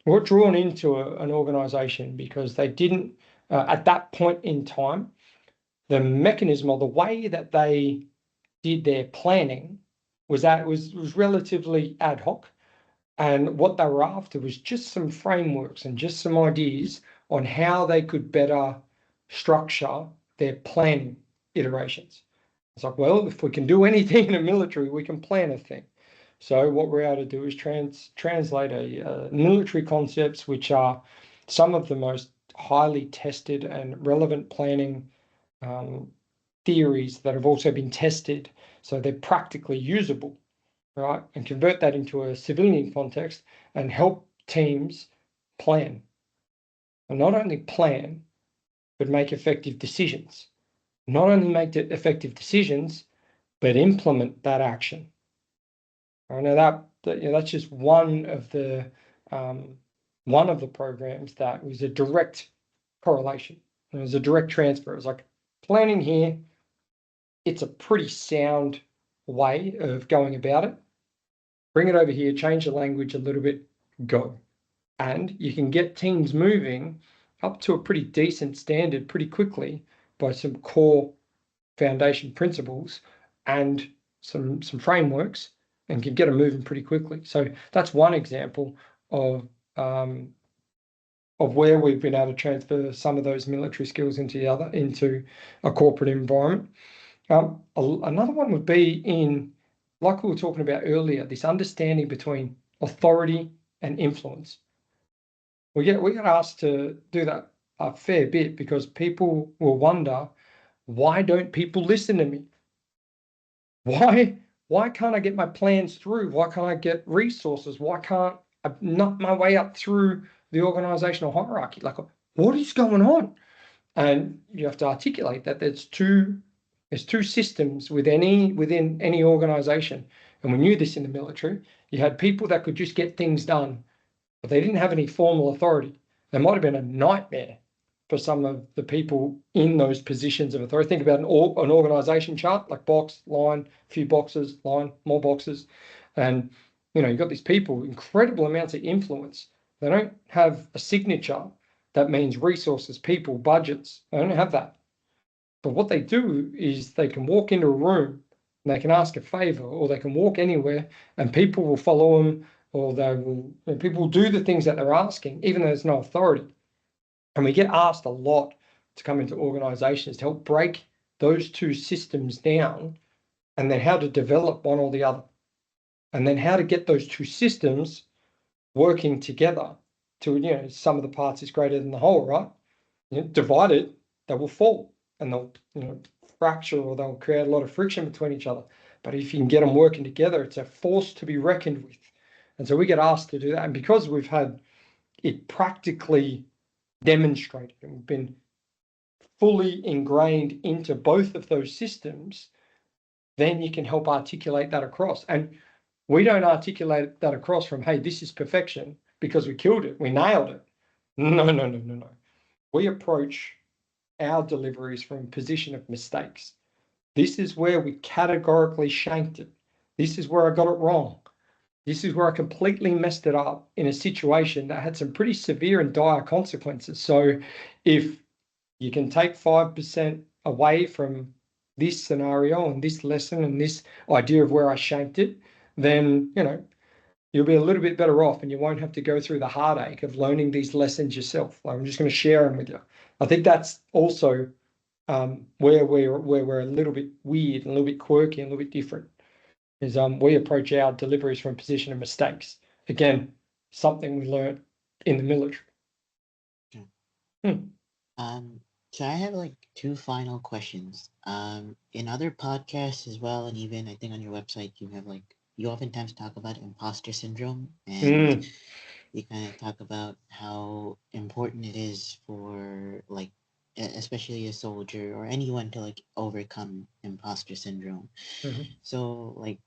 We got drawn into an organization because they didn't, at that point in time, the mechanism or the way that they did their planning was relatively ad hoc. And what they were after was just some frameworks and just some ideas on how they could better structure their planning iterations. It's like, well, if we can do anything in the military, we can plan a thing. So what we're able to do is translate military concepts, which are some of the most highly tested and relevant planning theories that have also been tested, so they're practically usable, right? And convert that into a civilian context and help teams plan. And not only plan, but make effective decisions. Not only make effective decisions, but implement that action. I know that's just one of the programs that was a direct correlation. It was a direct transfer. It was like planning here. It's a pretty sound way of going about it. Bring it over here, change the language a little bit, go. And you can get teams moving up to a pretty decent standard pretty quickly by some core foundation principles and some frameworks, and can get them moving pretty quickly. So that's one example of where we've been able to transfer some of those military skills into a corporate environment. Another one would be in, like we were talking about earlier, this understanding between authority and influence. We get asked to do that a fair bit because people will wonder, why don't people listen to me? Why can't I get my plans through? Why can't I get resources? Why can't I knock my way up through the organizational hierarchy? Like, what is going on? And you have to articulate that there's two systems within any organization. And we knew this in the military. You had people that could just get things done, but they didn't have any formal authority. They might have been a nightmare for some of the people in those positions of authority. Think about an organization chart, like box, line, few boxes, line, more boxes. And, you've got these people, incredible amounts of influence. They don't have a signature that means resources, people, budgets. They don't have that. But what they do is they can walk into a room and they can ask a favor, or they can walk anywhere and people will follow them, or people will do the things that they're asking, even though there's no authority. And we get asked a lot to come into organizations to help break those two systems down, and then how to develop one or the other, and then how to get those two systems working together to, some of the parts is greater than the whole, right? Divided, they will fall and they'll, fracture, or they'll create a lot of friction between each other. But if you can get them working together, it's a force to be reckoned with. And so we get asked to do that. And because we've had it practically demonstrated and we've been fully ingrained into both of those systems, then you can help articulate that across. And we don't articulate that across from, hey, this is perfection because we killed it, we nailed it. No. We approach our deliveries from a position of mistakes. This is where we categorically shanked it. This is where I got it wrong. This is where I completely messed it up in a situation that had some pretty severe and dire consequences. So if you can take 5% away from this scenario and this lesson and this idea of where I shaped it, then, you'll be a little bit better off and you won't have to go through the heartache of learning these lessons yourself. Like, I'm just going to share them with you. I think that's also where we're a little bit weird and a little bit quirky and a little bit different is we approach our deliveries from a position of mistakes. Again, something we learned in the military. Sure. Hmm. Um, so I have like two final questions. In other podcasts as well, and even I think on your website, you have like you oftentimes talk about imposter syndrome, and Mm. you kind of talk about how important it is for like especially a soldier or anyone to like overcome imposter syndrome. Mhm. So like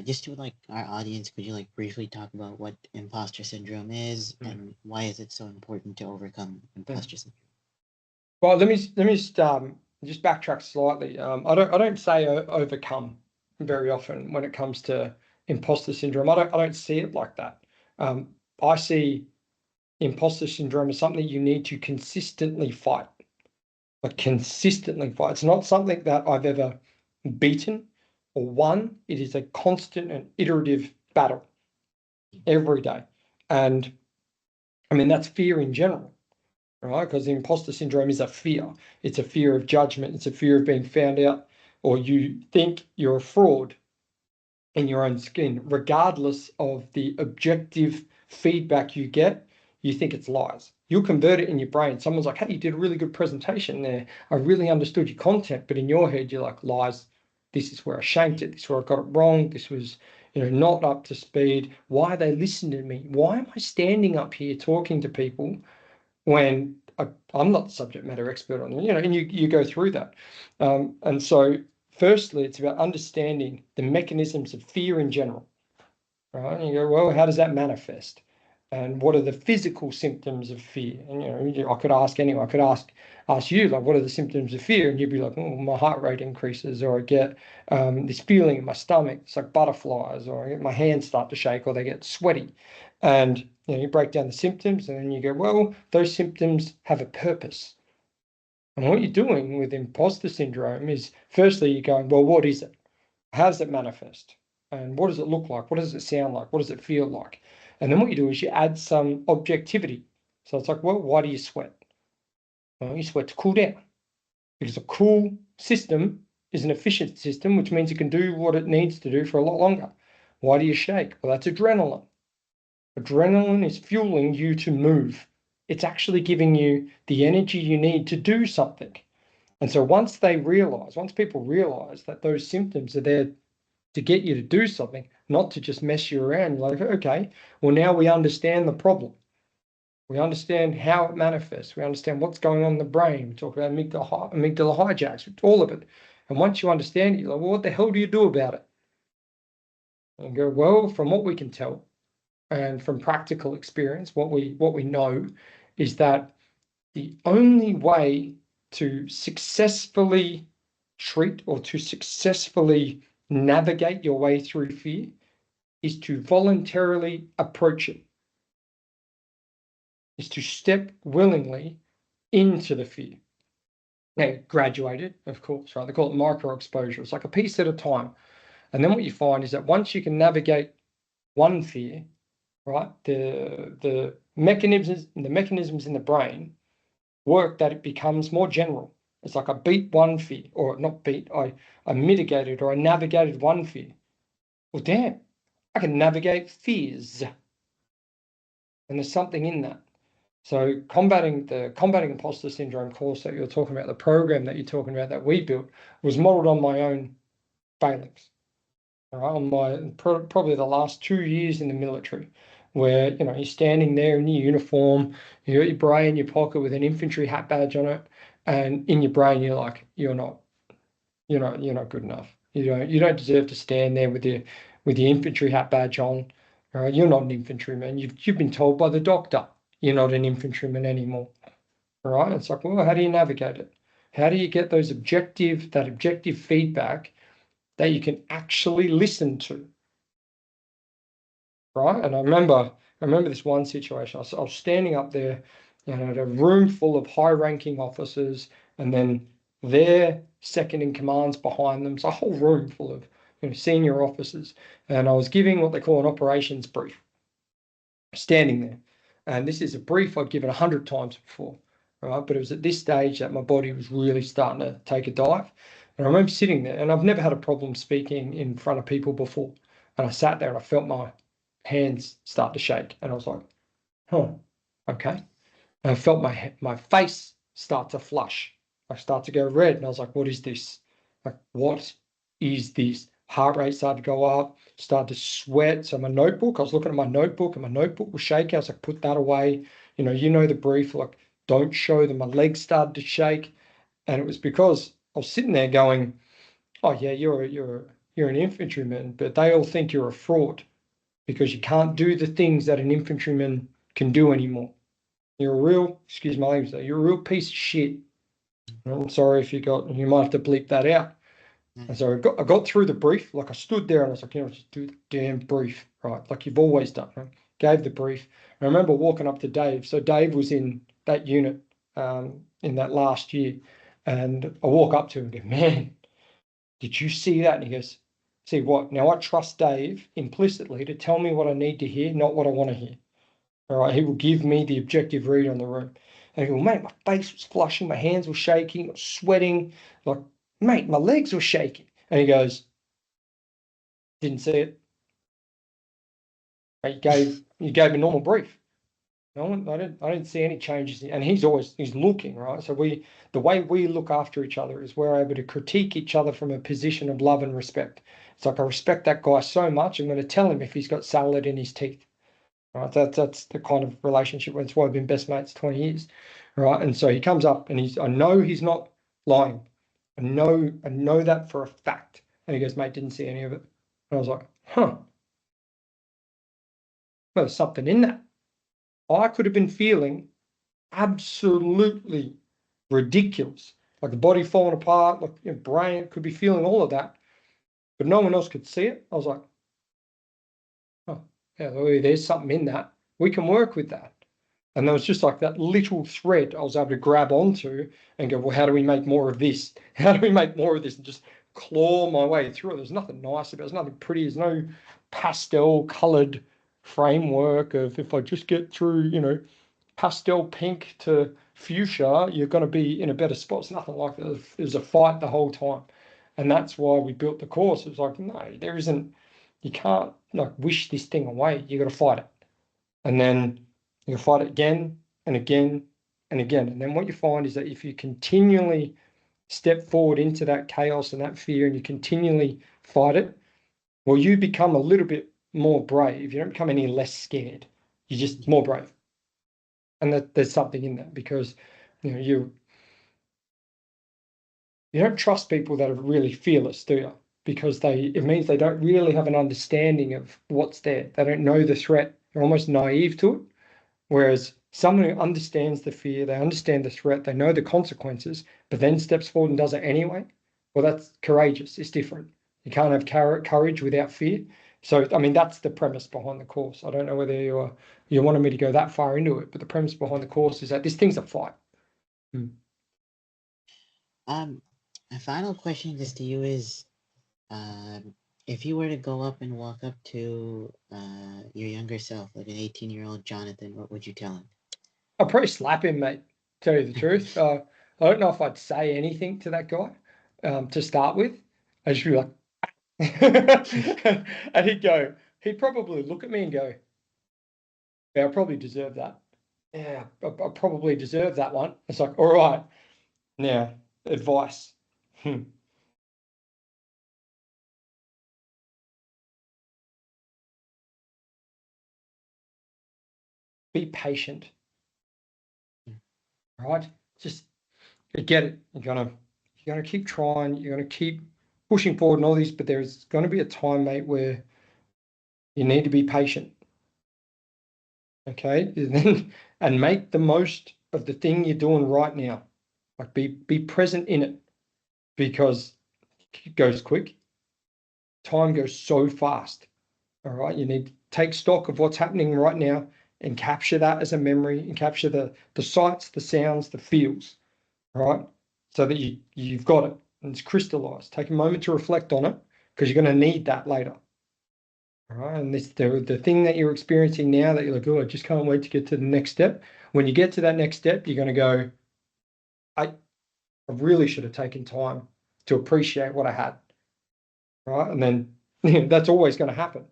just to like our audience, could you like briefly talk about what imposter syndrome is Mm. and why is it so important to overcome Yeah. imposter syndrome? Well, let me just backtrack slightly. I don't say overcome very often when it comes to imposter syndrome. I don't see it like that. I see imposter syndrome as something you need to consistently fight. Like, consistently fight. It's not something that I've ever beaten or won. It is a constant and iterative battle every day. And I mean, that's fear in general, right? Because the imposter syndrome is a fear. It's a fear of judgment. It's a fear of being found out, or you think you're a fraud in your own skin, regardless of the objective feedback you get. You think it's lies. You'll convert it in your brain. Someone's like, hey, you did a really good presentation there. I really understood your content. But in your head, you're like, lies. This is where I shanked it. This is where I got it wrong. This was, not up to speed. Why are they listening to me? Why am I standing up here talking to people when I'm not the subject matter expert on it, and you go through that. And so, firstly, it's about understanding the mechanisms of fear in general, right? And you go, well, how does that manifest? And what are the physical symptoms of fear? And I could ask anyone. I could ask you, like, what are the symptoms of fear? And you'd be like, oh, my heart rate increases, or I get this feeling in my stomach. It's like butterflies, or I get my hands start to shake, or they get sweaty. And you break down the symptoms, and then you go, well, those symptoms have a purpose. And what you're doing with imposter syndrome is, firstly, you're going, well, what is it? How does it manifest? And what does it look like? What does it sound like? What does it feel like? And then what you do is you add some objectivity. So it's like, well, why do you sweat? Well, you sweat to cool down, because a cool system is an efficient system, which means it can do what it needs to do for a lot longer. Why do you shake? Well, that's adrenaline. Adrenaline is fueling you to move. It's actually giving you the energy you need to do something. And so once people realize that those symptoms are there to get you to do something, not to just mess you around, you're like, okay, well, now we understand the problem. We understand how it manifests. We understand what's going on in the brain. We talk about amygdala hijacks, all of it. And once you understand it, you're like, well, what the hell do you do about it? And go, well, from what we can tell, and from practical experience, what we know is that the only way to successfully treat or to successfully navigate your way through fear is to voluntarily approach it, is to step willingly into the fear. Now, graduated, of course, right? They call it micro exposure. It's like a piece at a time. And then what you find is that once you can navigate one fear, right, the mechanisms in the brain work that it becomes more general. It's like I beat one fear, or not beat, I mitigated or I navigated one fear. Well, damn, I can navigate fears. And there's something in that. So combating imposter syndrome course that you're talking about, the program that you're talking about that we built, was modeled on my own failings. All right, on my probably the last 2 years in the military, where you're standing there in your uniform, you got your bray in your pocket with an infantry hat badge on it, and in your brain you're like, you're not good enough. You don't deserve to stand there with your infantry hat badge on. All right, you're not an infantryman. You've been told by the doctor you're not an infantryman anymore. All right, it's like, well, how do you navigate it? How do you get that objective feedback that you can actually listen to? right? And I remember this one situation. I was standing up there, at a room full of high-ranking officers, and then their second in commands behind them. It's a whole room full of senior officers, and I was giving what they call an operations brief, standing there. And this is a brief I'd given 100 times before, right? But it was at this stage that my body was really starting to take a dive. And I remember sitting there, and I've never had a problem speaking in front of people before. And I sat there and I felt my hands start to shake. And I was like, okay. And I felt my face start to flush. I start to go red. And I was like, what is this? Like, what is this? Heart rate started to go up, started to sweat. So my notebook, I was looking at my notebook and my notebook was shaking. I was like, put that away. The brief, like, don't show them. My legs started to shake. And it was because I was sitting there going, oh yeah, you're an infantryman, but they all think you're a fraud because you can't do the things that an infantryman can do anymore. You're a real, excuse my language, you're a real piece of shit. I'm sorry if you might have to bleep that out. And so I got through the brief, like I stood there and I was like, just do the damn brief, right? Like you've always done, right? Gave the brief. I remember walking up to Dave. So Dave was in that unit in that last year. And I walk up to him and go, man, did you see that? And he goes, see what? Now I trust Dave implicitly to tell me what I need to hear, not what I want to hear. All right, he will give me the objective read on the room. And he go, mate, my face was flushing, my hands were shaking, I was sweating, like, mate, my legs were shaking. And he goes, didn't see it. You gave a normal brief. No, I didn't see any changes. And he's looking, right? So the way we look after each other is we're able to critique each other from a position of love and respect. It's like I respect that guy so much, I'm going to tell him if he's got salad in his teeth. Right, that's the kind of relationship. That's why we've been best mates 20 years, right? And so he comes up and I know he's not lying. I know that for a fact. And he goes, mate, didn't see any of it. And I was like, well, there's something in that. I could have been feeling absolutely ridiculous, like the body falling apart, like your brain could be feeling all of that, but no one else could see it. I was like, oh, yeah, there's something in that. We can work with that. And there was just like that little thread I was able to grab onto and go, well, how do we make more of this? How do we make more of this? And just claw my way through it. There's nothing nice about it. There's nothing pretty. There's no pastel colored framework of if I just get through, pastel pink to fuchsia, you're going to be in a better spot. It's nothing like that. It was a fight the whole time. And that's why we built the course. It was like, no, you can't like wish this thing away. You got to fight it. And then you fight it again and again and again. And then what you find is that if you continually step forward into that chaos and that fear and you continually fight it, well, you become a little bit more brave. You don't become any less scared. You're just more brave. And there's something in that because you don't trust people that are really fearless, do you? Because it means they don't really have an understanding of what's there. They don't know the threat. They're almost naive to it. Whereas someone who understands the fear, they understand the threat, they know the consequences, but then steps forward and does it anyway, well, that's courageous. It's different. You can't have courage without fear. So, I mean, that's the premise behind the course. I don't know whether you wanted me to go that far into it, but the premise behind the course is that this thing's a fight. A final question just to you is, if you were to go up and walk up to your younger self, like an 18-year-old Jonathan, what would you tell him? I'd probably slap him, mate, tell you the truth. I don't know if I'd say anything to that guy to start with. I'd just be like, and he'd probably look at me and go, yeah, I probably deserve that. Yeah, I probably deserve that one. It's like, all right, now, advice. Be patient, right? Just get it. You're gonna keep trying. You're gonna keep pushing forward and all these, but there's going to be a time, mate, where you need to be patient. Okay, and make the most of the thing you're doing right now. Like be present in it because it goes quick. Time goes so fast. All right, you need take stock of what's happening right now and capture that as a memory and capture the sights, the sounds, the feels, right? So that you've got it and it's crystallized. Take a moment to reflect on it because you're going to need that later. All right. And this the thing that you're experiencing now that you're like, oh, I just can't wait to get to the next step. When you get to that next step, you're going to go, I really should have taken time to appreciate what I had. Right. And then that's always going to happen.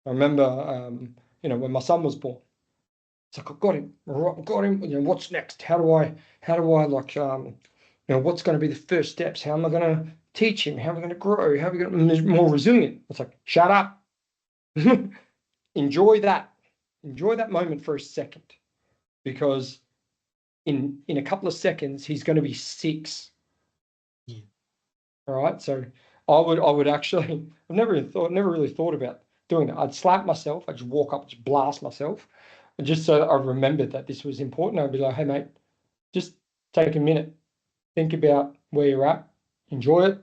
I remember, when my son was born, it's like, I've got him, got him. What's next? How do I like, what's going to be the first steps? How am I going to teach him? How am I going to grow? How are we going to be more resilient? It's like, shut up. Enjoy that. Enjoy that moment for a second, because in a couple of seconds, he's going to be 6. Yeah. All right. So I would actually, I've never really thought about doing that. I'd slap myself. I'd just walk up, just blast myself, and just so that I remembered that this was important. I'd be like, hey, mate, just take a minute, think about where you're at, enjoy it,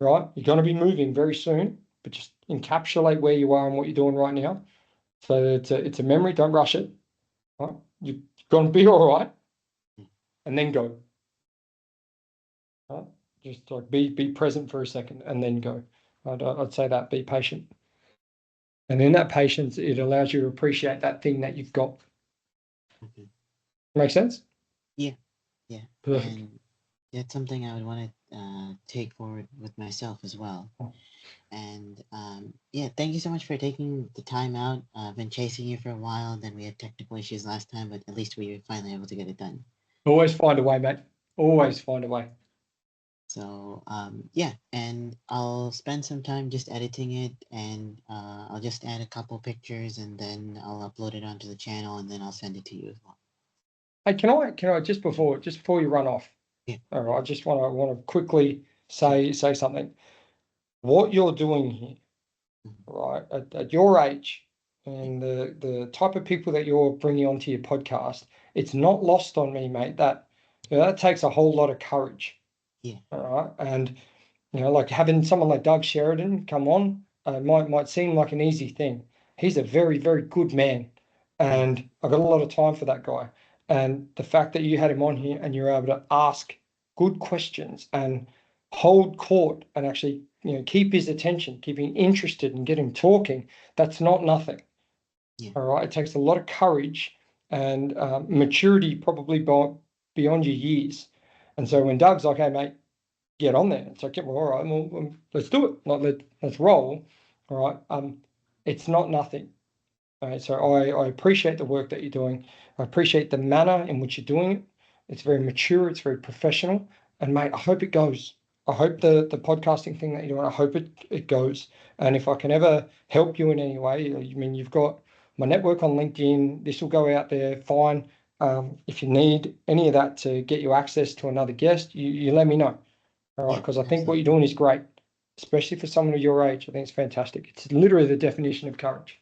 right? You're going to be moving very soon, but just encapsulate where you are and what you're doing right now. So it's a memory. Don't rush it. Right? You're going to be all right, and then go. Right? Just like be present for a second and then go. I'd say that, be patient. And in that patience, it allows you to appreciate that thing that you've got. Okay. Make sense? Yeah. Yeah. Perfect. And that's something I would want to take forward with myself as well. And yeah, thank you so much for taking the time out. I've been chasing you for a while. Then we had technical issues last time, but at least we were finally able to get it done. Always find a way, mate. Always find a way. So yeah, and I'll spend some time just editing it, and I'll just add a couple pictures, and then I'll upload it onto the channel, and then I'll send it to you as well. Hey, can I just before you run off? Yeah. All right, I just want to quickly say something. What you're doing here, Mhm. right, at your age, and the type of people that you're bringing onto your podcast, it's not lost on me, mate, that that takes a whole lot of courage. Yeah. All right, and like having someone like Doug Sheridan come on might seem like an easy thing. He's a very, very good man, Yeah. and I've got a lot of time for that guy. And the fact that you had him on here and you're able to ask good questions and hold court and actually, keep his attention, keep him interested and get him talking, that's not nothing. Yeah. All right, it takes a lot of courage and maturity, probably beyond your years. And so when Doug's like, "Hey, mate, get on there." It's like, yeah, well, all right, well, let's do it. Let's roll. All right. It's not nothing. All right. So I appreciate the work that you're doing. I appreciate the manner in which you're doing it. It's very mature. It's very professional. And mate, I hope it goes. I hope the podcasting thing that you're doing, I hope it goes. And if I can ever help you in any way, I mean, you've got my network on LinkedIn. This will go out there. Fine. If you need any of that to get you access to another guest, you let me know. All right, Yeah. because I think what Absolutely. you're doing is great, especially for someone of your age. I think it's fantastic. It's literally the definition of courage.